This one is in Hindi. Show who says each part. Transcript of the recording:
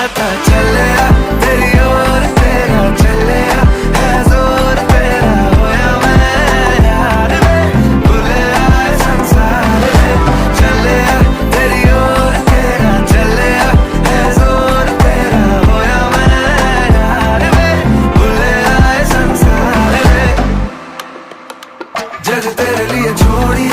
Speaker 1: पता चलिया तेरी ओर तेरा चलिया है जोर तेरा होया मैं यार में भूले आए संसार में चलिया तेरी ओर तेरा चलिया है जोर तेरा होया मैं यार में भूले आए संसार में जग तेरे लिए छोड़ी